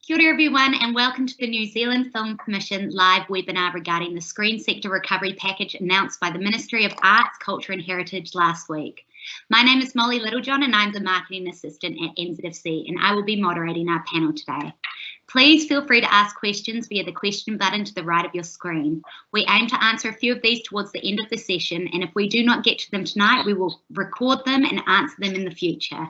Kia ora everyone, and welcome to the New Zealand Film Commission live webinar regarding the Screen Sector Recovery Package announced by the Ministry of Arts, Culture and Heritage last week. My name is Molly Littlejohn and I'm the Marketing Assistant at NZFC, and I will be moderating our panel today. Please feel free to ask questions via the question button to the right of your screen. We aim to answer a few of these towards the end of the session, and if we do not get to them tonight, we will record them and answer them in the future.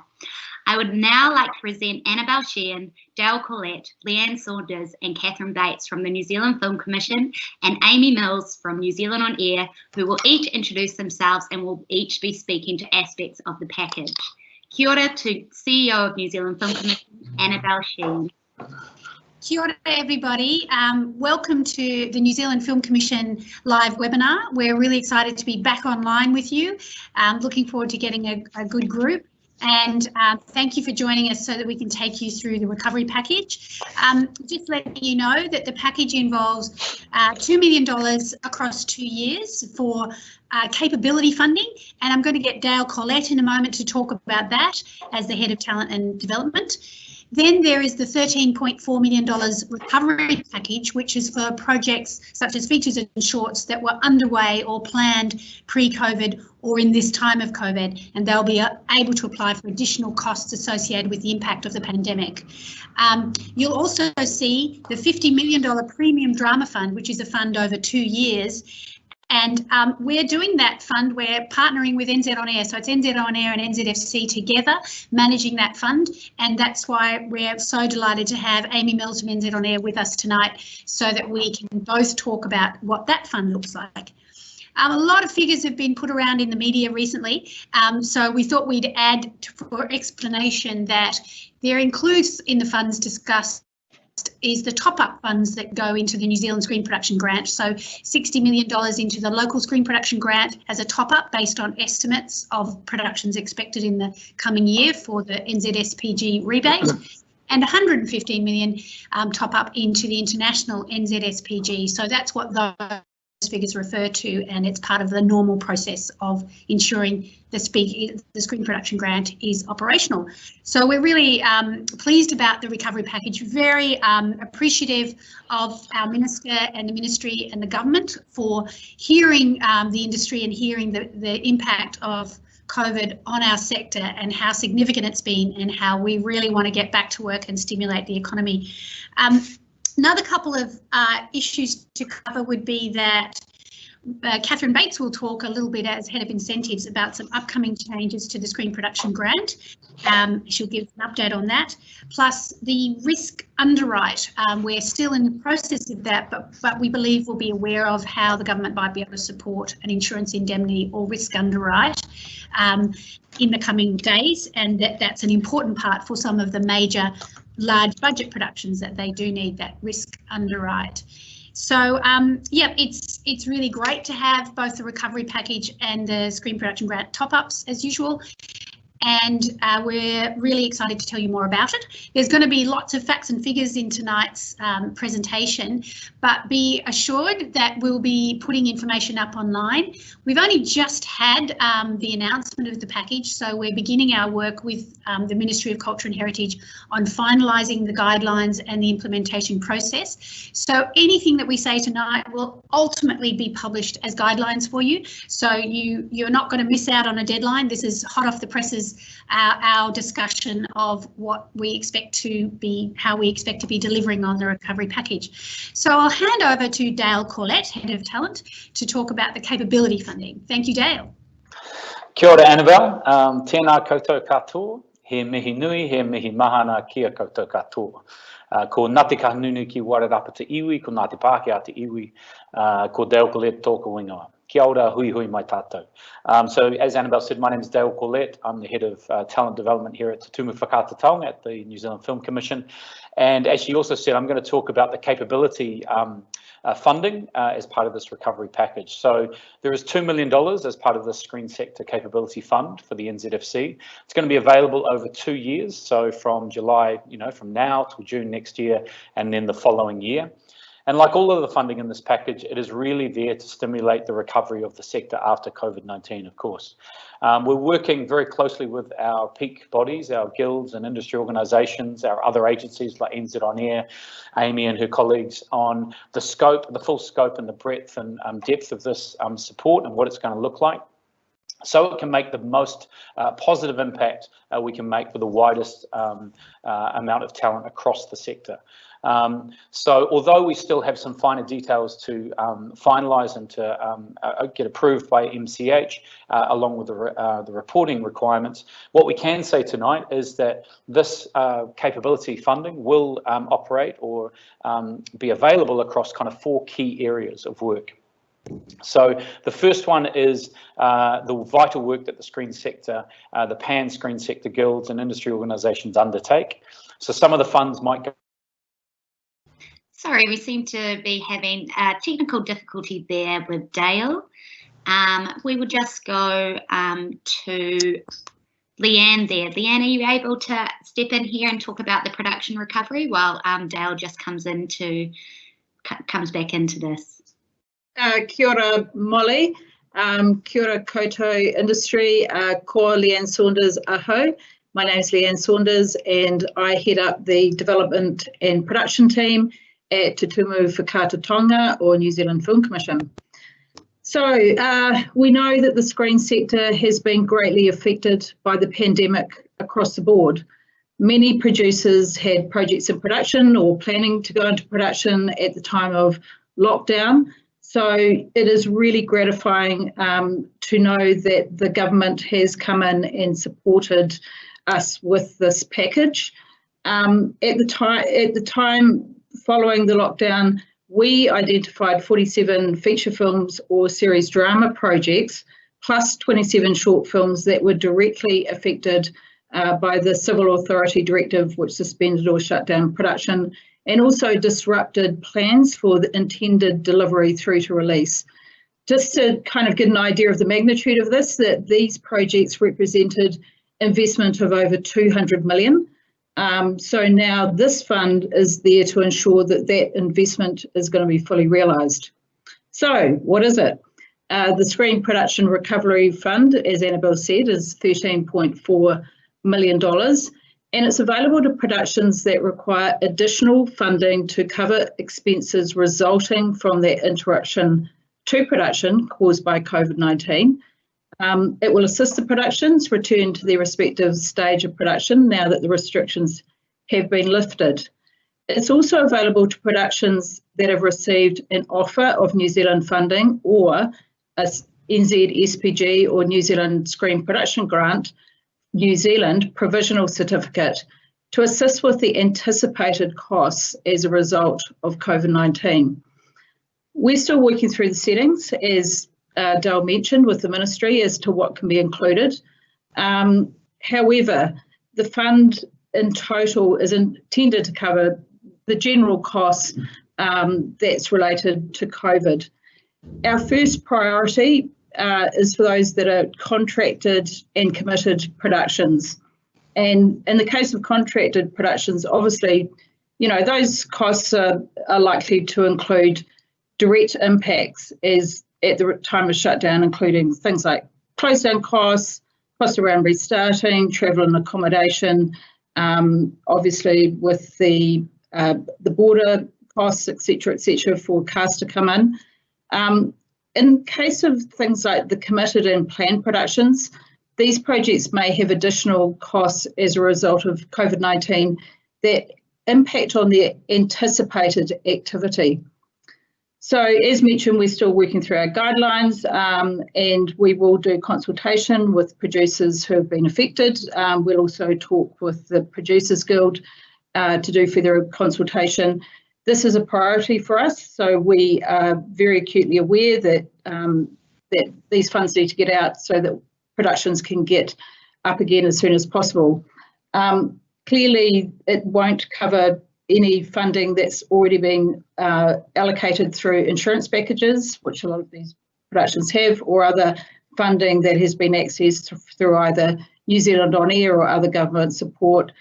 I would now like to present Annabelle Sheehan, Dale Corlett, Leanne Saunders and Catherine Bates from the New Zealand Film Commission, and Amy Mills from New Zealand On Air, who will each introduce themselves and will each be speaking to aspects of the package. Kia ora to CEO of New Zealand Film Commission, Annabelle Sheehan. Kia ora everybody, welcome to the New Zealand Film Commission live webinar. We're really excited to be back online with you. Looking forward to getting a good group. And thank you for joining us so that we can take you through the recovery package. Just letting you know that the package involves $2 million across 2 years for capability funding, and I'm going to get Dale Corlett in a moment to talk about that as the Head of Talent and Development. Then there is the $13.4 million recovery package, which is for projects such as features and shorts that were underway or planned pre-COVID or in this time of COVID, and they'll be able to apply for additional costs associated with the impact of the pandemic. You'll also see the $50 million Premium Drama Fund, which is a fund over 2 years. And we're doing that fund, we're partnering with NZ On Air, so it's NZ On Air and NZFC together managing that fund, and that's why we're so delighted to have Amy Mills from NZ On Air with us tonight so that we can both talk about what that fund looks like. A lot of figures have been put around in the media recently, so we thought we'd add for explanation that there includes in the funds discussed is the top-up funds that go into the New Zealand Screen Production Grant. So $60 million into the local screen production grant as a top-up based on estimates of productions expected in the coming year for the NZSPG rebate, and $115 million top-up into the international NZSPG. So that's what those figures refer to, and it's part of the normal process of ensuring the screen production grant is operational. So we're really pleased about the recovery package, very appreciative of our Minister and the Ministry and the Government for hearing the industry and hearing the impact of COVID on our sector and how significant it's been and how we really want to get back to work and stimulate the economy. Another couple of issues to cover would be that Catherine Bates will talk a little bit as Head of Incentives about some upcoming changes to the Screen Production Grant. She'll give an update on that. Plus the risk underwrite. We're still in the process of that, but we believe we'll be aware of how the government might be able to support an insurance indemnity or risk underwrite in the coming days, and that's an important part for some of the major large budget productions that they do need that risk underwrite. So yeah, it's really great to have both the recovery package and the screen production grant top-ups as usual. And we're really excited to tell you more about it. There's going to be lots of facts and figures in tonight's presentation, but be assured that we'll be putting information up online. We've only just had the announcement of the package, so we're beginning our work with the Ministry of Culture and Heritage on finalising the guidelines and the implementation process. So anything that we say tonight will ultimately be published as guidelines for you. So you're not going to miss out on a deadline. This is hot off the presses. Our discussion of what we expect to be, how we expect to be delivering on the recovery package. So I'll hand over to Dale Corlett, Head of Talent, to talk about the capability funding. Thank you, Dale. Kia ora, Annabelle. Tēnā koutou katoa, he mihi nui, he mihi mahana kia koutou katoa. Ko Ngāti Kahungunu ki Wairarapa te iwi, ko Ngāti Pākehā te iwi, ko Dale Corlett tōku wingoa. Kia ora, hui hui mai tātou. So as Annabelle said, my name is Dale Corlett. I'm the Head of Talent Development here at Te Tumu Whakaata at the New Zealand Film Commission. And as she also said, I'm going to talk about the capability funding as part of this recovery package. So there is $2 million as part of the Screen Sector Capability Fund for the NZFC. It's going to be available over 2 years, so from July, from now till June next year, and then the following year. And like all of the funding in this package, it is really there to stimulate the recovery of the sector after COVID-19, of course. We're working very closely with our peak bodies, our guilds and industry organisations, our other agencies like NZ On Air, Amy and her colleagues, on the scope, the full scope and the breadth and depth of this support and what it's going to look like, so it can make the most positive impact we can make for the widest amount of talent across the sector. So although we still have some finer details to finalise and to get approved by MCH, along with the reporting requirements, what we can say tonight is that this capability funding will operate or be available across kind of 4 key areas of work. So the first one is the vital work that the screen sector, the pan screen sector guilds and industry organisations undertake. So some of the funds might go. Sorry, we seem to be having technical difficulty there with Dale. We will just go to Leanne there. Leanne, are you able to step in here and talk about the production recovery while Dale just comes back into this? Kia ora, Molly. Kia ora koutou industry. Ko Leanne Saunders aho. My name is Leanne Saunders and I head up the development and production team at Te Tumu Whakaata Tonga or New Zealand Film Commission. So we know that the screen sector has been greatly affected by the pandemic across the board. Many producers had projects in production or planning to go into production at the time of lockdown. So it is really gratifying to know that the government has come in and supported us with this package. At the time following the lockdown, we identified 47 feature films or series drama projects, plus 27 short films that were directly affected by the Civil Authority Directive, which suspended or shut down production, and also disrupted plans for the intended delivery through to release. Just to kind of get an idea of the magnitude of this, that these projects represented investment of over 200 million. So now this fund is there to ensure that that investment is going to be fully realised. So what is it? The Screen Production Recovery Fund, as Annabelle said, is $13.4 million, and it's available to productions that require additional funding to cover expenses resulting from that interruption to production caused by COVID-19. It will assist the productions return to their respective stage of production now that the restrictions have been lifted. It's also available to productions that have received an offer of New Zealand funding or a NZFC or New Zealand Screen Production Grant, New Zealand provisional certificate to assist with the anticipated costs as a result of COVID-19. We're still working through the settings, as Dale mentioned, with the ministry as to what can be included. However, the fund in total is intended to cover the general costs that's related to COVID. Our first priority is for those that are contracted and committed productions. And in the case of contracted productions, obviously, you know, those costs are likely to include direct impacts as at the time of shutdown, including things like close down costs, cost around restarting, travel and accommodation, obviously with the border costs, et cetera, for cast to come in. In case of things like the committed and planned productions, these projects may have additional costs as a result of COVID-19 that impact on their anticipated activity. So as mentioned, we're still working through our guidelines and we will do consultation with producers who have been affected. We'll also talk with the Producers Guild to do further consultation. This is a priority for us, so we are very acutely aware that that these funds need to get out so that productions can get up again as soon as possible. Clearly, it won't cover any funding that's already been allocated through insurance packages, which a lot of these productions have, or other funding that has been accessed through either New Zealand On Air or other government support,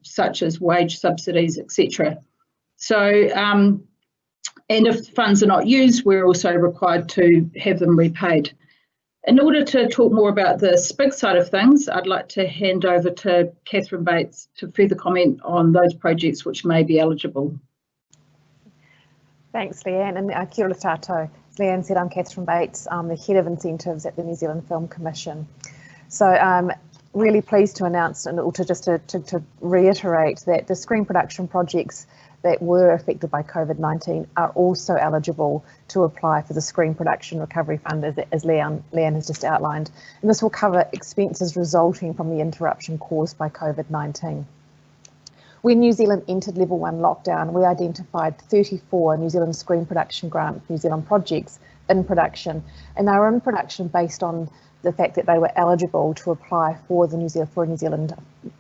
such as wage subsidies, etc. So And if funds are not used, we're also required to have them repaid. In order to talk more about the Spec side of things, I'd like to hand over to Catherine Bates to further comment on those projects which may be eligible. Thanks, Leanne, and kia ora tātou. As Leanne said, I'm Catherine Bates. I'm the Head of Incentives at the New Zealand Film Commission. So I'm really pleased to announce and also just to reiterate that the screen production projects that were affected by COVID-19 are also eligible to apply for the Screen Production Recovery Fund, as Leanne has just outlined. And this will cover expenses resulting from the interruption caused by COVID-19. When New Zealand entered level 1 lockdown, we identified 34 New Zealand Screen Production Grant New Zealand projects in production, and they were in production based on the fact that they were eligible to apply for the New Zealand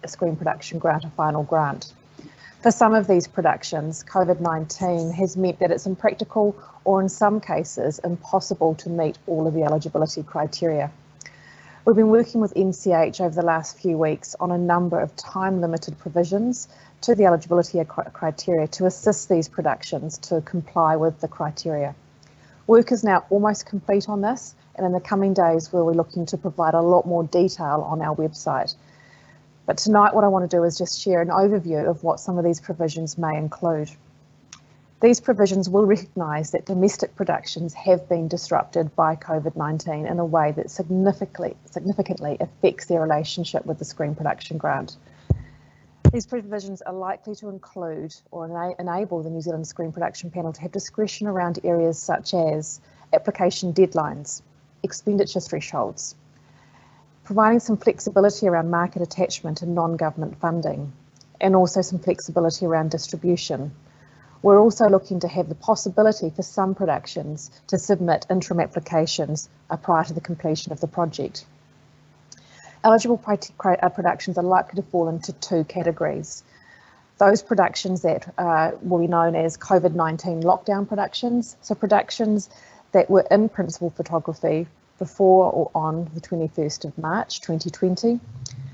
Screen Production Grant, a final grant. For some of these productions, COVID-19 has meant that it's impractical or in some cases impossible to meet all of the eligibility criteria. We've been working with NCH over the last few weeks on a number of time-limited provisions to the eligibility criteria to assist these productions to comply with the criteria. Work is now almost complete on this, and in the coming days we'll be looking to provide a lot more detail on our website. But tonight what I want to do is just share an overview of what some of these provisions may include. These provisions will recognise that domestic productions have been disrupted by COVID-19 in a way that significantly affects their relationship with the Screen Production Grant. These provisions are likely to include or enable the New Zealand Screen Production Panel to have discretion around areas such as application deadlines, expenditure thresholds, providing some flexibility around market attachment and non-government funding, and also some flexibility around distribution. We're also looking to have the possibility for some productions to submit interim applications prior to the completion of the project. Eligible productions are likely to fall into two categories. Those productions that will be known as COVID-19 lockdown productions, so productions that were in principal photography before or on the 21st of March 2020.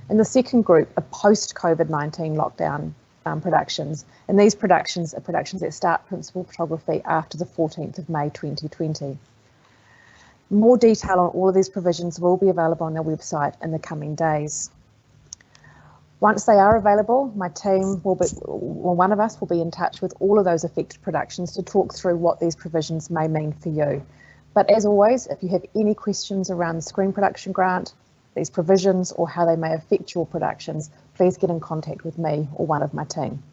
And the second group are post-COVID-19 lockdown productions, and these productions are productions that start principal photography after the 14th of May 2020. More detail on all of these provisions will be available on our website in the coming days. Once they are available, my team will be, or one of us will be in touch with all of those affected productions to talk through what these provisions may mean for you. But as always, if you have any questions around the Screen Production Grant, these provisions, or how they may affect your productions, please get in contact with me or one of my team.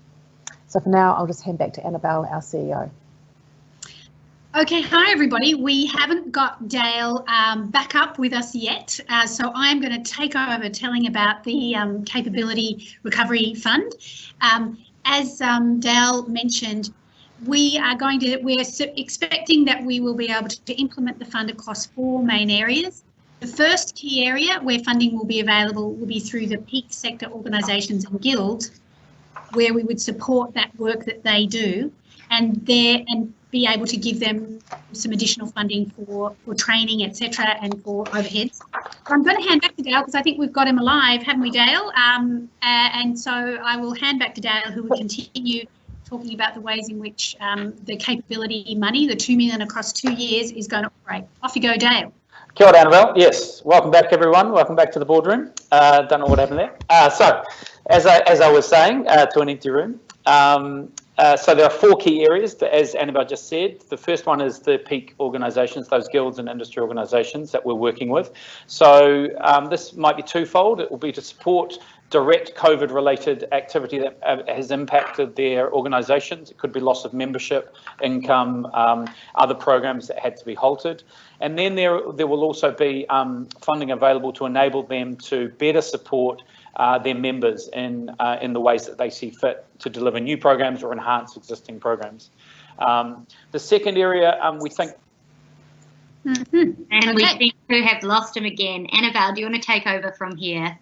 So for now, I'll just hand back to Annabelle, our CEO. Okay, hi everybody. We haven't got Dale back up with us yet, so I'm going to take over telling about the Capability Recovery Fund. As Dale mentioned, we're expecting that we will be able to implement the fund across 4 main areas. The first key area where funding will be available will be through the peak sector organisations and guilds, where we would support that work that they do and be able to give them some additional funding for training, etc., and for overheads. I'm going to hand back to Dale because I think we've got him alive, haven't we, Dale? And so I will hand back to Dale, who will continue talking about the ways in which the capability money, the $2 million across 2 years, is going to operate. Off you go, Dale. Kia ora, Annabelle. Yes, welcome back, everyone. Welcome back to the boardroom. Don't know what happened there. So, as I was saying, to an empty room. So there are 4 key areas, as Annabelle just said. The first one is the peak organisations, those guilds and industry organisations that we're working with. So this might be twofold. It will be to support direct COVID-related activity that has impacted their organisations. It could be loss of membership, income, other programs that had to be halted. And then there will also be funding available to enable them to better support their members in the ways that they see fit to deliver new programs or enhance existing programs. The second area, we think. And we seem to have lost him again. Annabelle, do you want to take over from here?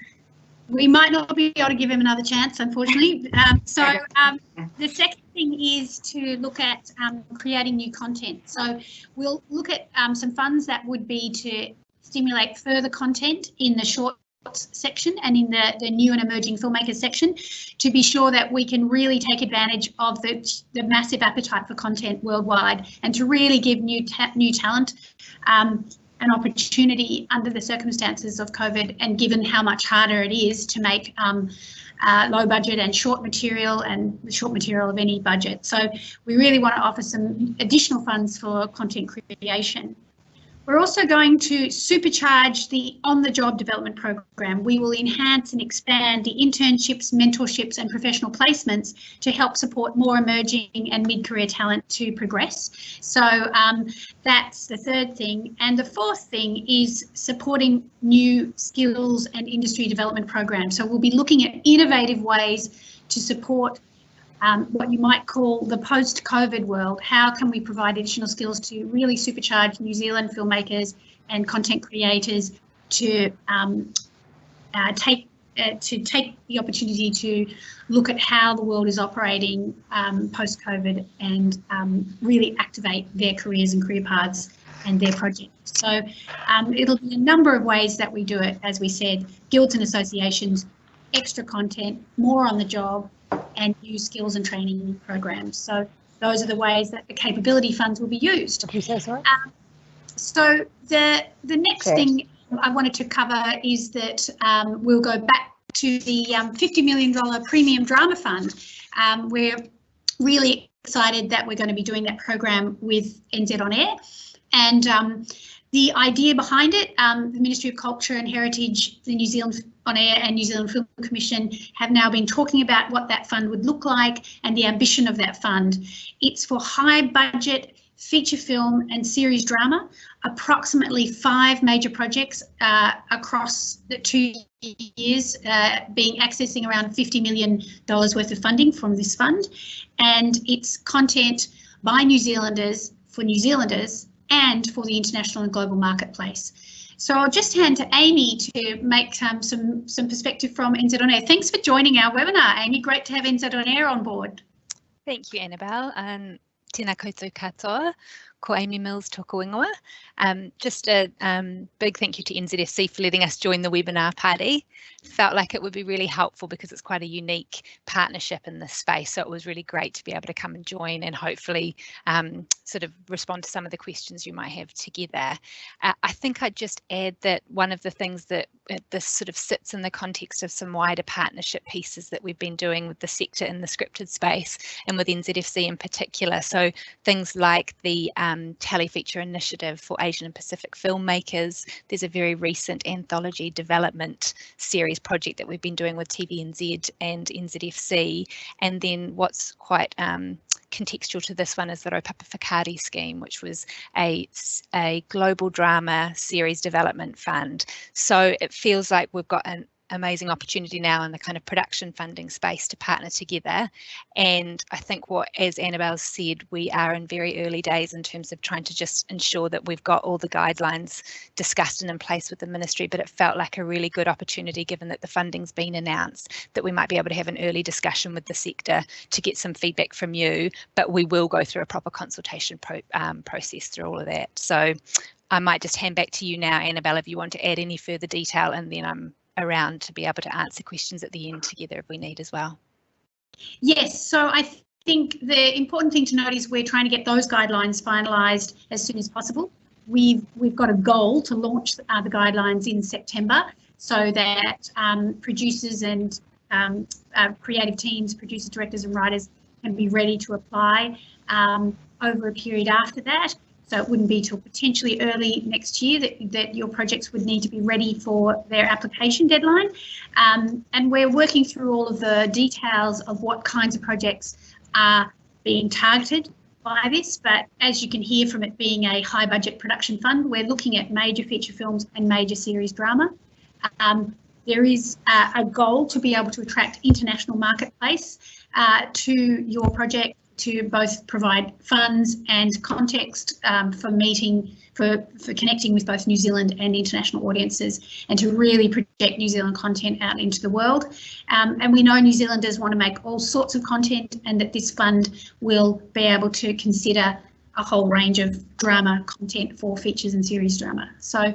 We might not be able to give him another chance, unfortunately. The second thing is to look at creating new content. So we'll look at some funds that would be to stimulate further content in the short section and in the new and emerging filmmakers section, to be sure that we can really take advantage of the massive appetite for content worldwide, and to really give new talent an opportunity under the circumstances of COVID, and given how much harder it is to make low budget and short material, and the short material of any budget. So we really want to offer some additional funds for content creation. We're also going to supercharge the on-the-job development program. We will enhance and expand the internships, mentorships and professional placements to help support more emerging and mid-career talent to progress. So that's the third thing. And the fourth thing is supporting new skills and industry development programs. So we'll be looking at innovative ways to support what you might call the post-COVID world. How can we provide additional skills to really supercharge New Zealand filmmakers and content creators to take the opportunity to look at how the world is operating post-COVID, and really activate their careers and career paths and their projects. So it'll be a number of ways that we do it, as we said: guilds and associations, extra content, more on the job, and new skills and training programs. So those are the ways that the capability funds will be used. Okay, sorry. So the next thing I wanted to cover is that we'll go back to the $50 million premium drama fund. We're really excited that we're going to be doing that program with NZ On Air. And the idea behind it, the Ministry of Culture and Heritage, the New Zealand On Air and New Zealand Film Commission have now been talking about what that fund would look like and the ambition of that fund. It's for high budget feature film and series drama, approximately 5 major projects across the 2 years, accessing around $50 million worth of funding from this fund. And it's content by New Zealanders for New Zealanders and for the international and global marketplace. So I'll just hand to Amy to make some perspective from NZ On Air. Thanks for joining our webinar, Amy. Great to have NZ On Air on board. Thank you, Annabelle. Tēnā koutou katoa, ko Amy Mills tōku ingoa. Just a big thank you to NZFC for letting us join the webinar party. Felt like it would be really helpful because it's quite a unique partnership in this space. So it was really great to be able to come and join and hopefully sort of respond to some of the questions you might have together. I think I'd just add that one of the things that this sort of sits in the context of some wider partnership pieces that we've been doing with the sector in the scripted space and with NZFC in particular. So things like the Telefeature Initiative for Asian and Pacific filmmakers. There's a very recent anthology development series project that we've been doing with TVNZ and NZFC. And then what's quite contextual to this one is the Raupapa Whakaari scheme, which was a global drama series development fund. So it feels like we've got an amazing opportunity now in the kind of production funding space to partner together. And I think as Annabelle said, we are in very early days in terms of trying to just ensure that we've got all the guidelines discussed and in place with the ministry, but it felt like a really good opportunity, given that the funding's been announced, that we might be able to have an early discussion with the sector to get some feedback from you, but we will go through a proper consultation process through all of that. So I might just hand back to you now, Annabelle, if you want to add any further detail, and then I'm around to be able to answer questions at the end together if we need as well. Yes, so I think the important thing to note is we're trying to get those guidelines finalised as soon as possible. We've got a goal to launch the guidelines in September, so that producers and creative teams, producers, directors and writers can be ready to apply over a period after that. So it wouldn't be till potentially early next year that your projects would need to be ready for their application deadline. And we're working through all of the details of what kinds of projects are being targeted by this. But as you can hear from it being a high budget production fund, we're looking at major feature films and major series drama. There is a goal to be able to attract international marketplace to your project, to both provide funds and context for connecting with both New Zealand and international audiences, and to really project New Zealand content out into the world. And we know New Zealanders want to make all sorts of content, and that this fund will be able to consider a whole range of drama content for features and series drama. So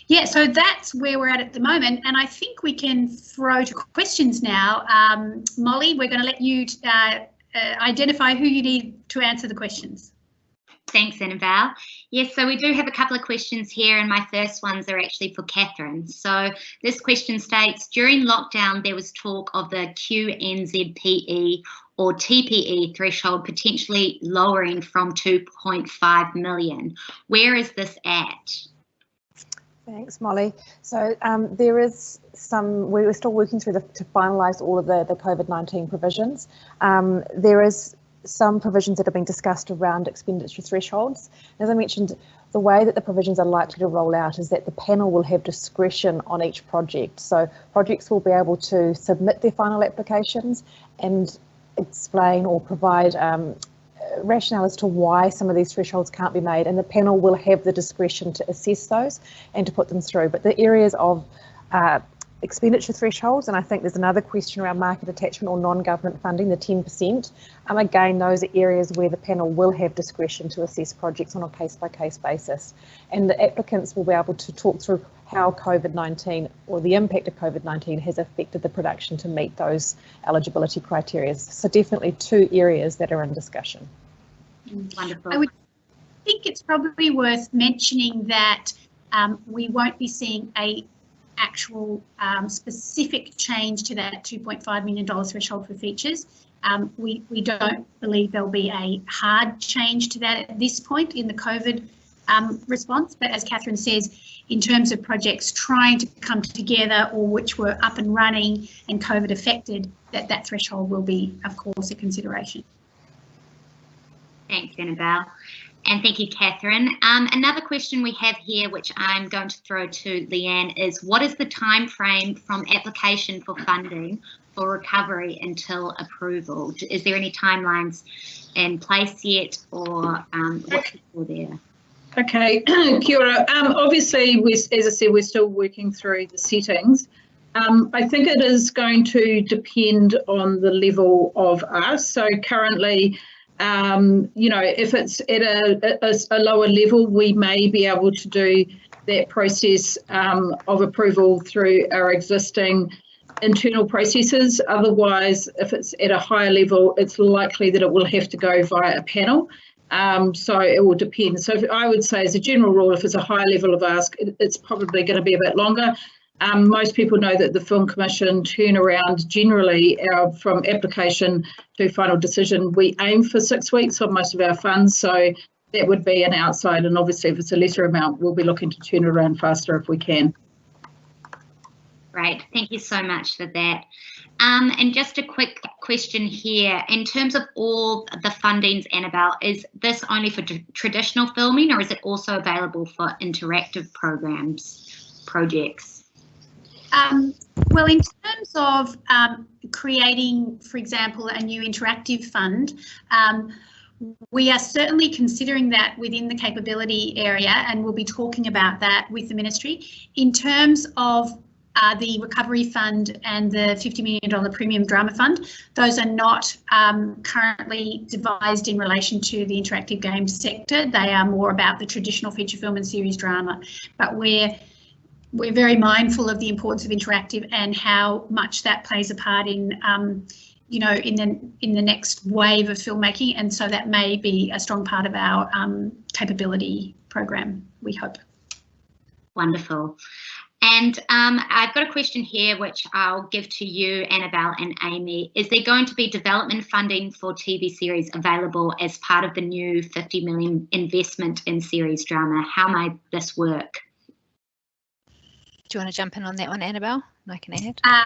yeah, so that's where we're at the moment, and I think we can throw to questions now. Molly, we're going to let you identify who you need to answer the questions. Thanks, Annabelle. Yes, so we do have a couple of questions here, and my first ones are actually for Catherine. So this question states, during lockdown, there was talk of the QNZPE or TPE threshold potentially lowering from 2.5 million. Where is this at? Thanks, Molly. So there is some, we're still working through to finalise all of the COVID-19 provisions. There is some provisions that have been discussed around expenditure thresholds. As I mentioned, the way that the provisions are likely to roll out is that the panel will have discretion on each project. So projects will be able to submit their final applications and explain or provide rationale as to why some of these thresholds can't be made, and the panel will have the discretion to assess those and to put them through. But the areas of expenditure thresholds, and I think there's another question around market attachment or non-government funding, the 10%, again, those are areas where the panel will have discretion to assess projects on a case-by-case basis, and the applicants will be able to talk through how COVID-19 or the impact of COVID-19 has affected the production to meet those eligibility criteria. So definitely two areas that are in discussion. Wonderful. I would think it's probably worth mentioning that we won't be seeing a actual specific change to that $2.5 million threshold for features. We don't believe there'll be a hard change to that at this point in the COVID response, but as Catherine says, in terms of projects trying to come together or which were up and running and COVID affected, that threshold will be, of course, a consideration. Thanks, Annabelle. And thank you, Catherine. Another question we have here, which I'm going to throw to Leanne, is what is the time frame from application for funding for recovery until approval? Is there any timelines in place yet, or what's there? Okay, kia ora. Obviously, as I said, we're still working through the settings. I think it is going to depend on the level of ask. So currently, you know, if it's at a lower level, we may be able to do that process of approval through our existing internal processes. Otherwise, if it's at a higher level, it's likely that it will have to go via a panel. So it will depend. So I would say as a general rule, if it's a higher level of ask, it's probably going to be a bit longer. Most people know that the Film Commission turnaround generally from application to final decision, we aim for 6 weeks on most of our funds. So that would be an outside, and obviously if it's a lesser amount, we'll be looking to turn it around faster if we can. Great, thank you so much for that. And just a quick question here, in terms of all the fundings, Annabelle, is this only for traditional filming, or is it also available for interactive projects? Well, in terms of creating, for example, a new interactive fund, we are certainly considering that within the capability area, and we'll be talking about that with the ministry. In terms of the recovery fund and the $50 million premium drama fund, those are not currently devised in relation to the interactive games sector. They are more about the traditional feature film and series drama, but we're very mindful of the importance of interactive and how much that plays a part in, you know, in the next wave of filmmaking, and so that may be a strong part of our capability program, we hope. Wonderful. And I've got a question here which I'll give to you, Annabelle and Amy. Is there going to be development funding for TV series available as part of the new 50 million investment in series drama? How may this work? Do you want to jump in on that one, Annabelle? I can add.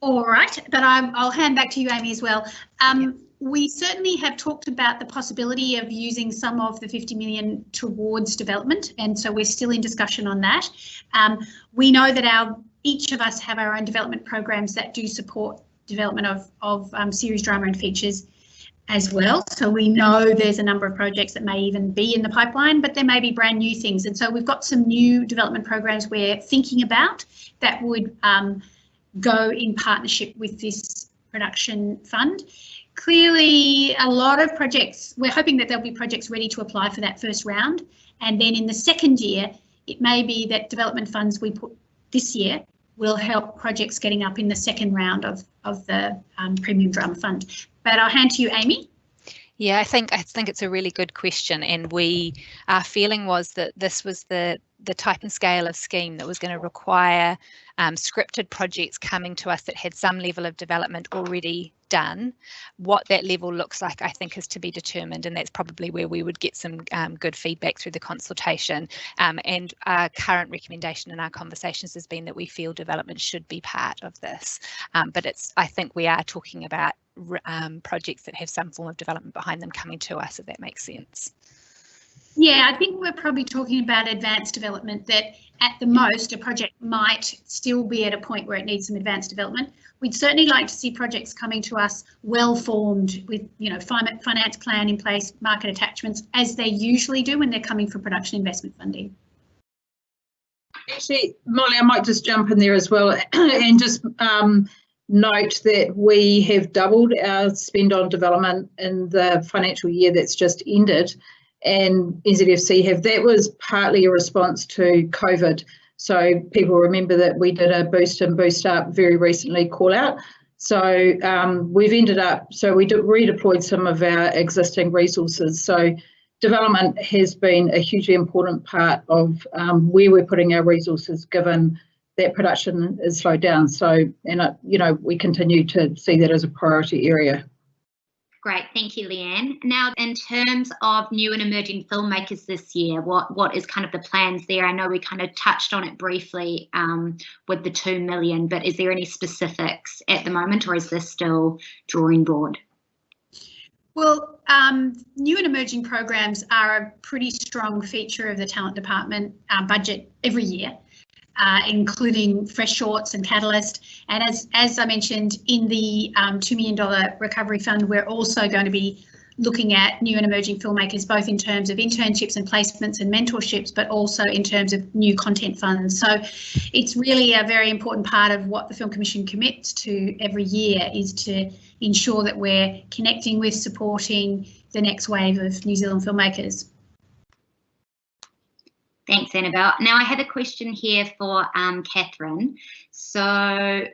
All right, but I'll hand back to you, Amy, as well. We certainly have talked about the possibility of using some of the 50 million towards development, and so we're still in discussion on that. We know that each of us have our own development programs that do support development of series drama and features as well. So we know there's a number of projects that may even be in the pipeline, but there may be brand new things. And so we've got some new development programs we're thinking about that would go in partnership with this production fund. clearly a lot of projects, we're hoping that there'll be projects ready to apply for that first round. And then in the second year, it may be that development funds we put this year will help projects getting up in the second round of the Premium Drama Fund. But I'll hand to you, Amy. Yeah, I think it's a really good question, and our feeling was that this was the type and scale of scheme that was going to require scripted projects coming to us that had some level of development already done. What that level looks like, I think, is to be determined, and that's probably where we would get some good feedback through the consultation. And our current recommendation in our conversations has been that we feel development should be part of this, but I think we are talking about projects that have some form of development behind them coming to us, if that makes sense. Yeah, I think we're probably talking about advanced development, that at the most a project might still be at a point where it needs some advanced development. We'd certainly like to see projects coming to us well formed with, finance plan in place, market attachments, as they usually do when they're coming for production investment funding. Actually, Molly, I might just jump in there as well and just note that we have doubled our spend on development in the financial year that's just ended, and NZFC have. That was partly a response to COVID. So people remember that we did a boost and boost up very recently call out. So we've ended up, so we redeployed some of our existing resources. So development has been a hugely important part of where we're putting our resources, given that production is slowed down. So, and we continue to see that as a priority area. Great, thank you, Leanne. Now, in terms of new and emerging filmmakers this year, what is kind of the plans there? I know we kind of touched on it briefly with the 2 million, but is there any specifics at the moment, or is this still drawing board? Well, new and emerging programs are a pretty strong feature of the talent department budget every year, including Fresh Shorts and Catalyst. And as I mentioned, in the $2 million recovery fund, we're also going to be looking at new and emerging filmmakers, both in terms of internships and placements and mentorships, but also in terms of new content funds. So it's really a very important part of what the Film Commission commits to every year, is to ensure that we're connecting with, supporting the next wave of New Zealand filmmakers. Thanks, Annabelle. Now I have a question here for Catherine. So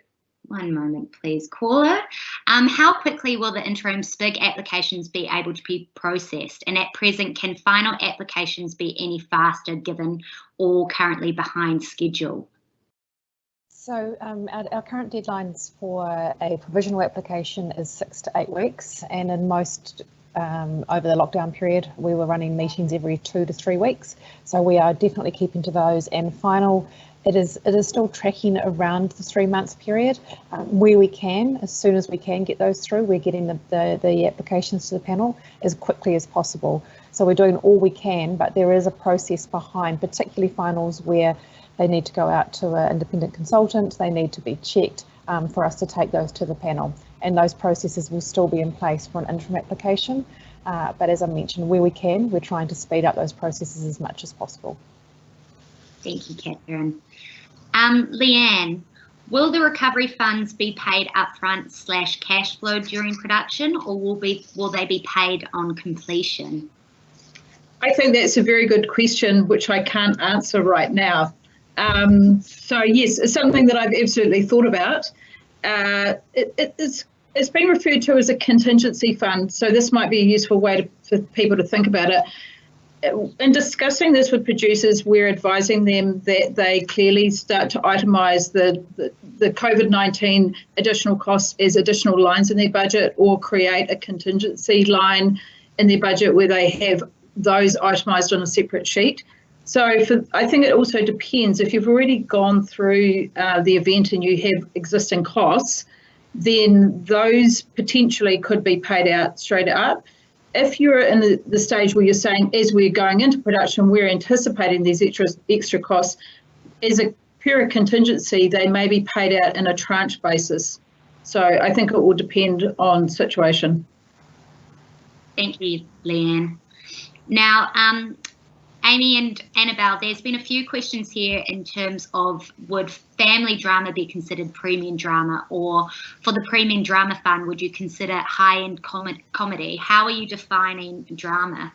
one moment, please, caller. How quickly will the interim Spec applications be able to be processed? And at present, can final applications be any faster, given all currently behind schedule? So our current deadlines for a provisional application is 6 to 8 weeks, and in most over the lockdown period, we were running meetings every 2 to 3 weeks. So we are definitely keeping to those. And final, it is still tracking around the 3 month period. Where we can, as soon as we can get those through, we're getting the applications to the panel as quickly as possible. So we're doing all we can, but there is a process behind, particularly finals where they need to go out to an independent consultant, they need to be checked for us to take those to the panel. And those processes will still be in place for an interim application. But as I mentioned, where we can, we're trying to speed up those processes as much as possible. Thank you, Catherine. Leanne, will the recovery funds be paid upfront / cash flow during production, or will they be paid on completion? I think that's a very good question, which I can't answer right now. So yes, it's something that I've absolutely thought about. It's been referred to as a contingency fund, so this might be a useful way for people to think about it. In discussing this with producers, we're advising them that they clearly start to itemise the COVID-19 additional costs as additional lines in their budget, or create a contingency line in their budget where they have those itemised on a separate sheet. So I think it also depends. If you've already gone through the event and you have existing costs, then those potentially could be paid out straight up. If you're in the stage where you're saying, as we're going into production, we're anticipating these extra costs, as a pure contingency, they may be paid out in a tranche basis. So I think it will depend on situation. Thank you, Leanne. Now, Amy and Annabelle, there's been a few questions here in terms of, would family drama be considered premium drama, or for the premium drama fund, would you consider high-end comedy? How are you defining drama?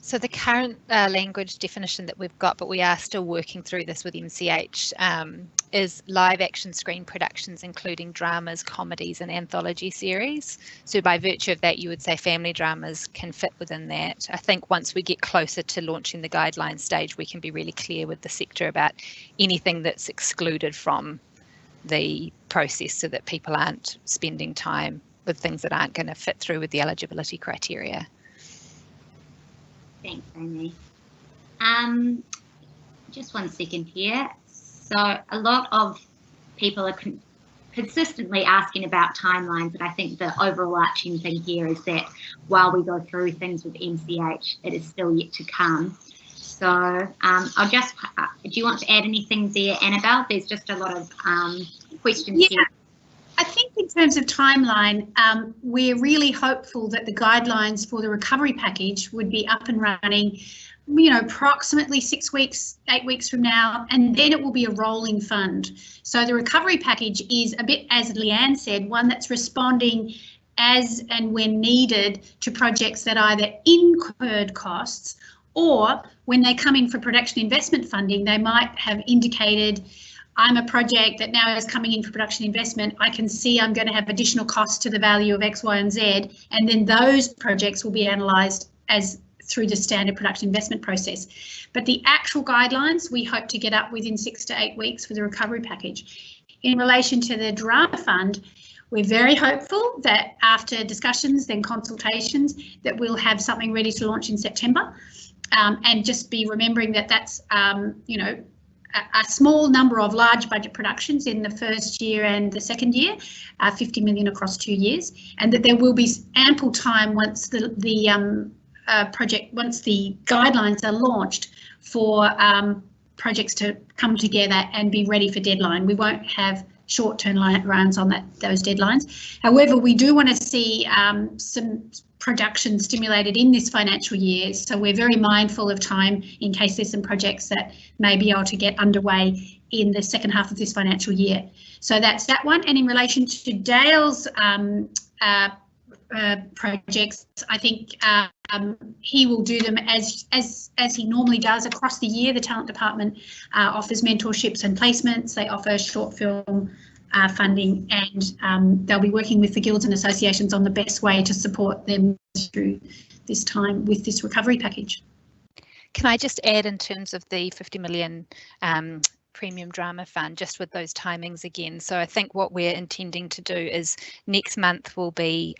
So the current language definition that we've got, but we are still working through this with MCH, is live action screen productions, including dramas, comedies and anthology series. So by virtue of that, you would say family dramas can fit within that. I think once we get closer to launching the guideline stage, we can be really clear with the sector about anything that's excluded from the process, so that people aren't spending time with things that aren't going to fit through with the eligibility criteria. Thanks, Amy. Just one second here. So a lot of people are consistently asking about timelines, and I think the overarching thing here is that while we go through things with MCH, it is still yet to come. So I'll just, do you want to add anything there, Annabelle? There's just a lot of questions here. I think in terms of timeline, we're really hopeful that the guidelines for the recovery package would be up and running, approximately 6 weeks, 8 weeks from now, and then it will be a rolling fund. So the recovery package is a bit, as Leanne said, one that's responding as and when needed to projects that either incurred costs, or when they come in for production investment funding, they might have indicated, I'm a project that now is coming in for production investment. I can see I'm going to have additional costs to the value of X, Y, and Z, and then those projects will be analysed as through the standard production investment process. But the actual guidelines we hope to get up within 6 to 8 weeks for the recovery package. In relation to the drama fund, we're very hopeful that after discussions, then consultations, that we'll have something ready to launch in September, and just be remembering that that's a small number of large budget productions in the first year and the second year, 50 million across 2 years, and that there will be ample time once the project, once the guidelines are launched, for projects to come together and be ready for deadline. We won't have short-term runs on those deadlines. However, we do want to see some production stimulated in this financial year, so we're very mindful of time in case there's some projects that may be able to get underway in the second half of this financial year. So that's that one. And in relation to Dale's projects, I think he will do them as he normally does across the year. The talent department offers mentorships and placements. They offer short film funding, and they'll be working with the guilds and associations on the best way to support them through this time with this recovery package. Can I just add, in terms of the 50 million premium drama fund, just with those timings again? So I think what we're intending to do is next month will be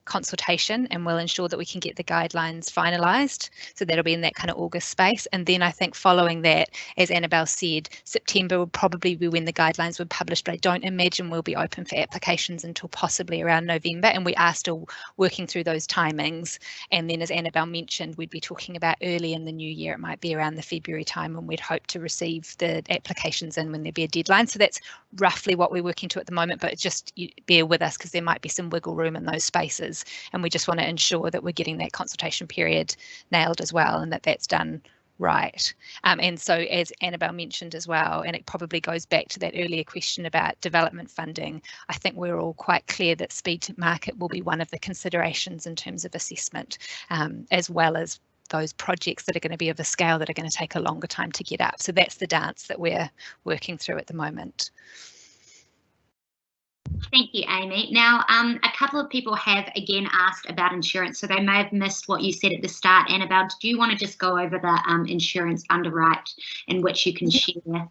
consultation, and we'll ensure that we can get the guidelines finalised. So that'll be in that kind of August space. And then I think following that, as Annabelle said, September will probably be when the guidelines were published, but I don't imagine we'll be open for applications until possibly around November. And we are still working through those timings. And then, as Annabelle mentioned, we'd be talking about early in the new year. It might be around the February time when we'd hope to receive the applications in, when there'd be a deadline. So that's roughly what we're working to at the moment, but just bear with us because there might be some wiggle room in those spaces. And we just want to ensure that we're getting that consultation period nailed as well, and that that's done right. And so, as Annabelle mentioned as well, and it probably goes back to that earlier question about development funding, I think we're all quite clear that speed to market will be one of the considerations in terms of assessment, as well as those projects that are going to be of a scale that are going to take a longer time to get up. So that's the dance that we're working through at the moment. Thank you, Amy. Now, a couple of people have again asked about insurance, so they may have missed what you said at the start. Annabelle, do you want to just go over the insurance underwrite in which you can share?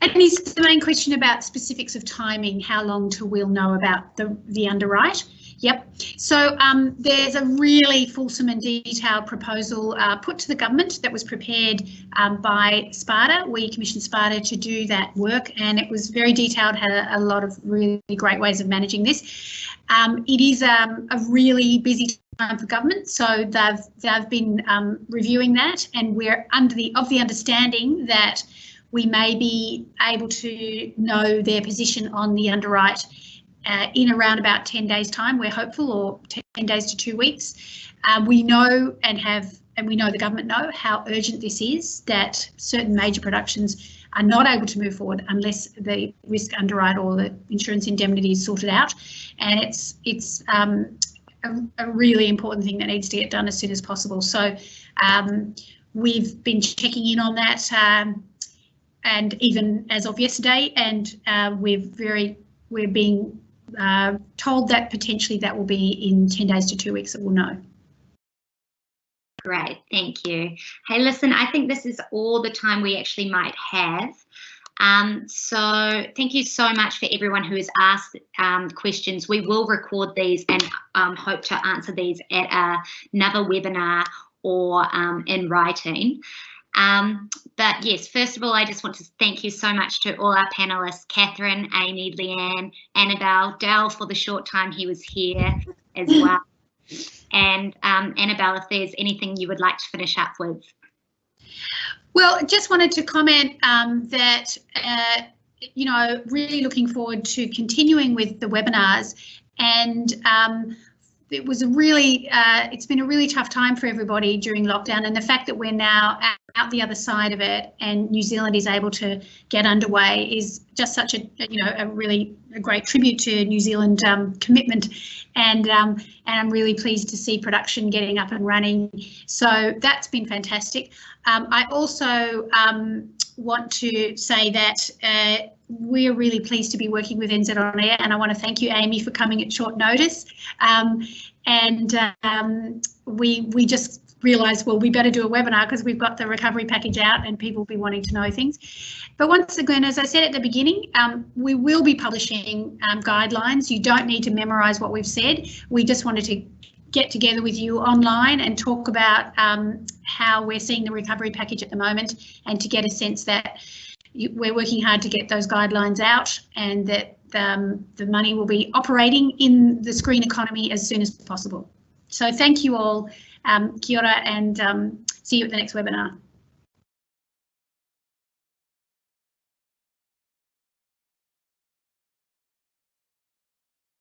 And is the main question about specifics of timing, how long till we'll know about the underwrite? Yep. So there's a really fulsome and detailed proposal put to the government that was prepared by SPARTA. We commissioned SPARTA to do that work, and it was very detailed, had a lot of really great ways of managing this. It is a really busy time for government, so they've been reviewing that, and we're of the understanding that we may be able to know their position on the underwrite in around about 10 days time, we're hopeful, or 10 days to 2 weeks. We know and have and we know the government know how urgent this is, that certain major productions are not able to move forward unless the risk underwrite or the insurance indemnity is sorted out, and it's a really important thing that needs to get done as soon as possible. So we've been checking in on that, and even as of yesterday, and we're being told that potentially that will be in 10 days to 2 weeks that we'll know. Great, thank you. Hey, listen, I think this is all the time we actually might have. So thank you so much for everyone who has asked questions. We will record these and hope to answer these at another webinar or in writing. But yes, first of all, I just want to thank you so much to all our panelists, Catherine, Amy, Leanne, Annabelle, Dale for the short time he was here as well. And Annabelle, if there's anything you would like to finish up with. Well, just wanted to comment that, you know, really looking forward to continuing with the webinars, and it was it's been a really tough time for everybody during lockdown, and the fact that we're now out the other side of it and New Zealand is able to get underway is just such a really great tribute to New Zealand commitment, and I'm really pleased to see production getting up and running. So that's been fantastic. I also want to say that we're really pleased to be working with NZ On Air, and I want to thank you, Amy, for coming at short notice. We just realised, well, we better do a webinar because we've got the recovery package out and people will be wanting to know things. But once again, as I said at the beginning, we will be publishing guidelines. You don't need to memorise what we've said. We just wanted to get together with you online and talk about how we're seeing the recovery package at the moment, and to get a sense that we're working hard to get those guidelines out, and that the money will be operating in the screen economy as soon as possible. So thank you all. Kia ora, and see you at the next webinar.